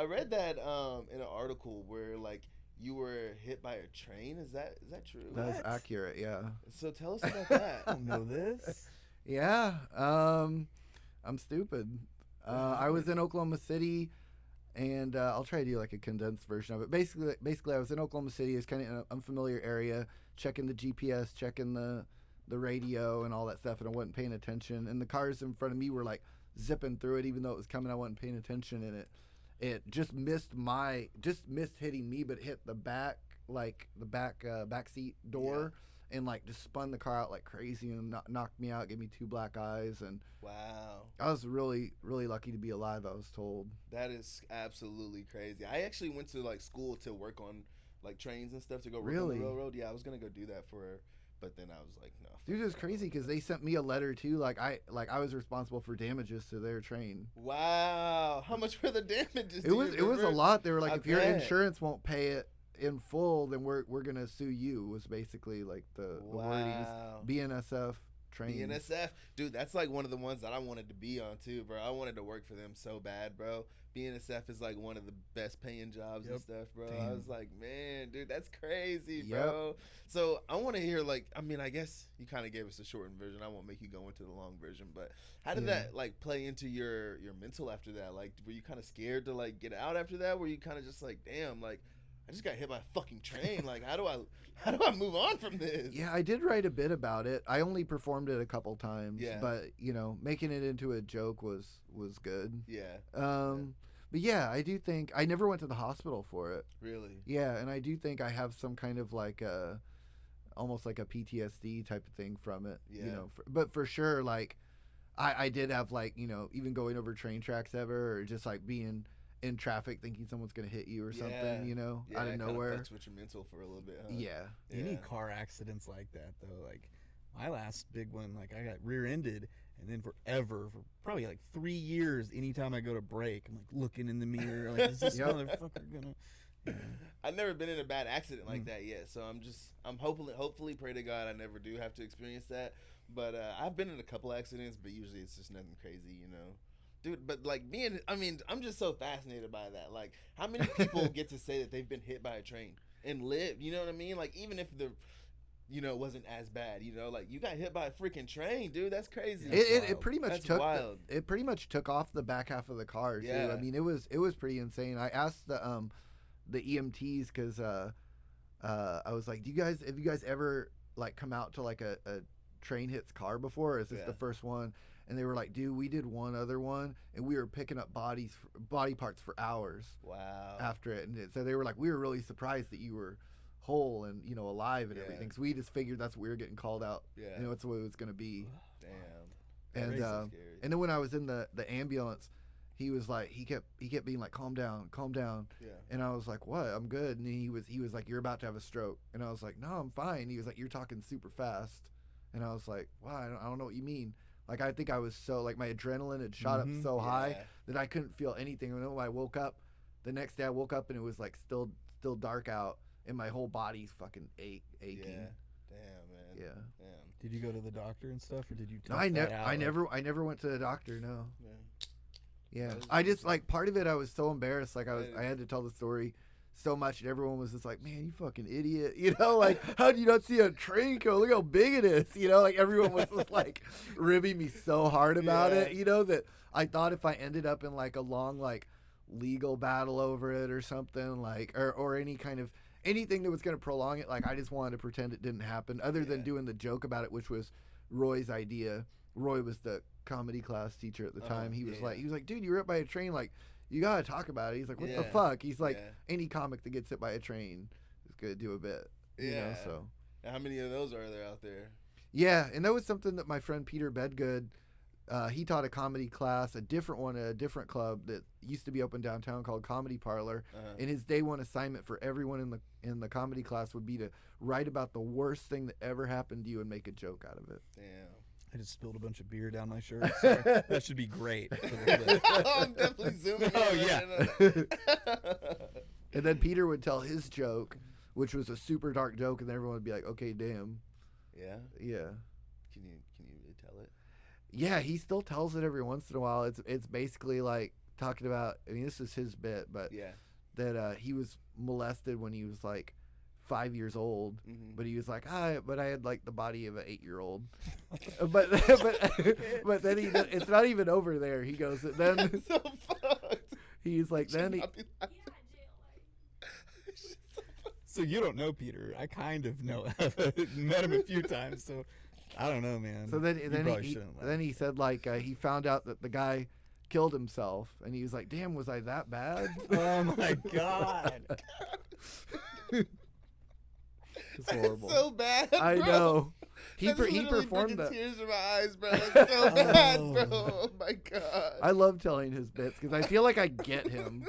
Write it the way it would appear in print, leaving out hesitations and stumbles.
I read that in an article where like you were hit by a train. Is that true? That is What? accurate. Yeah. So tell us about that. I don't know this. Yeah. I'm stupid. What I was happened? in Oklahoma City, and I'll try to do like a condensed version of it. Basically, I was in Oklahoma City. It's kind of in an unfamiliar area, checking the GPS, checking the radio, and all that stuff, and I wasn't paying attention. And the cars in front of me were like zipping through it, even though it was coming. I wasn't paying attention, and it just missed hitting me, but it hit the back, like the back seat door, and like just spun the car out like crazy and knocked me out, gave me two black eyes, and Wow. I was really really lucky to be alive. I was told. That is absolutely crazy. I actually went to like school to work on like trains and stuff to go work on the Really? railroad. Yeah, I was gonna go do that but then I was like, no. Dude, fuck it's that. crazy because they sent me a letter too. Like I was responsible for damages to their train. Wow, how much were the damages? It was a lot. They were like, I if your bet. insurance won't pay it in full, then we're gonna sue you. Was basically like the wordings. Wow. BNSF train. BNSF, dude, that's like one of the ones that I wanted to be on too, bro. I wanted to work for them so bad, bro. BNSF is like one of the best paying jobs and Yep. stuff, bro. I Damn. was like, man, dude, that's crazy, Yep. bro. So I want to hear like, I mean, I guess you kind of gave us a shortened version. I won't make you go into the long version, but how did Yeah. that like play into your mental after that? Like, were you kind of scared to like get out after that? Were you kind of just like, damn, like I just got hit by a fucking train. Like, how do I move on from this? Yeah, I did write a bit about it. I only performed it a couple times, Yeah. but making it into a joke was good. Yeah, But yeah, I do think I never went to the hospital for it. really. Yeah, and I do think I have some kind of like almost like a PTSD type of thing from it. Yeah. But for sure, like I did have like even going over train tracks ever, or just like being in traffic thinking someone's gonna hit you or something. Yeah, Out it of kinda nowhere. fucks with your mental for a little bit, huh? Yeah. You need car accidents like that though. Like my last big one, like I got rear-ended, and then for probably like 3 years, anytime I go to brake, I'm like looking in the mirror, like is this Yep. motherfucker gonna? Yeah. I've never been in a bad accident like that yet, so I'm hopefully pray to God I never do have to experience that. But I've been in a couple accidents, but usually it's just nothing crazy. Dude, but like I'm just so fascinated by that. Like, how many people get to say that they've been hit by a train and live? You know what I mean? Like, even if it wasn't as bad. Like you got hit by a freaking train, dude. That's crazy. It pretty much That's took wild. it pretty much took off the back half of the car too. Yeah. I mean, it was pretty insane. I asked the EMTs because I was like, have you guys ever like come out to like a train hits car before? Or is this Yeah. the first one? And they were like, dude, we did one other one, and we were picking up body parts for hours Wow. after it. And so they were like, we were really surprised that you were whole and alive and Yeah. everything. So we just figured that's what we were getting called out. Yeah. That's the way it was gonna be. Damn. And That's so scary. and then when I was in the ambulance, he was like, he kept being like, calm down. Yeah. And I was like, what? I'm good. And he was like, you're about to have a stroke. And I was like, no, I'm fine. He was like, you're talking super fast. And I was like, wow, I don't know what you mean. Like, I think I was so, like, my adrenaline had shot up so high Yeah. that I couldn't feel anything. And then when I woke up, the next day I woke up and it was like still dark out, and my whole body's fucking aching. Yeah. Damn, man. Yeah. Damn. Did you go to the doctor and stuff, or did you? No, tough that out? I never went to the doctor. No. Yeah. Yeah, That is I just interesting. like part of it. I was so embarrassed. Like That I is- had to tell the story so much, and everyone was just like, "Man, you fucking idiot!" Like, how do you not see a train go? Look how big it is. Like everyone was just like ribbing me so hard about Yeah. it. That I thought if I ended up in like a long like legal battle over it or something, like or any kind of anything that was going to prolong it, like I just wanted to pretend it didn't happen. Other than Yeah. doing the joke about it, which was Roy's idea. Roy was the comedy class teacher at the time. He was yeah. like, dude, you were hit by a train. Like, you gotta talk about it. He's like, what the Yeah. fuck? He's like, Yeah. any comic that gets hit by a train is gonna do a bit. Yeah. So How many of those are there out there? yeah, and that was something that my friend Peter Bedgood, he taught a comedy class, a different one at a different club that used to be open downtown called Comedy Parlor. Uh-huh. And his day one assignment for everyone in the comedy class would be to write about the worst thing that ever happened to you and make a joke out of it. Damn. I just spilled a bunch of beer down my shirt. So that should be great. For the clip. I'm definitely zooming. Oh, in yeah. right And then Peter would tell his joke, which was a super dark joke, and then everyone would be like, okay, damn. yeah. Yeah. Can you tell it? Yeah, he still tells it every once in a while. It's basically like talking about. I mean, this is his bit, but Yeah. that he was molested when he was like 5 years old, but he was like, but I had like the body of an 8-year-old. but then it's not even over there. He goes, then That's so fucked. he's like, then he, So you don't know Peter. I kind of know. I've met him a few times, so I don't know, man. so You probably he shouldn't laugh. then he said like he found out that the guy killed himself, and he was like, damn, was I that bad? Oh my god. It's horrible. That's so bad. I bro. know. He That's he literally performed bringing that. tears to my eyes, bro. That's so bad, bro. Oh. Oh my god. I love telling his bits because I feel like I get him.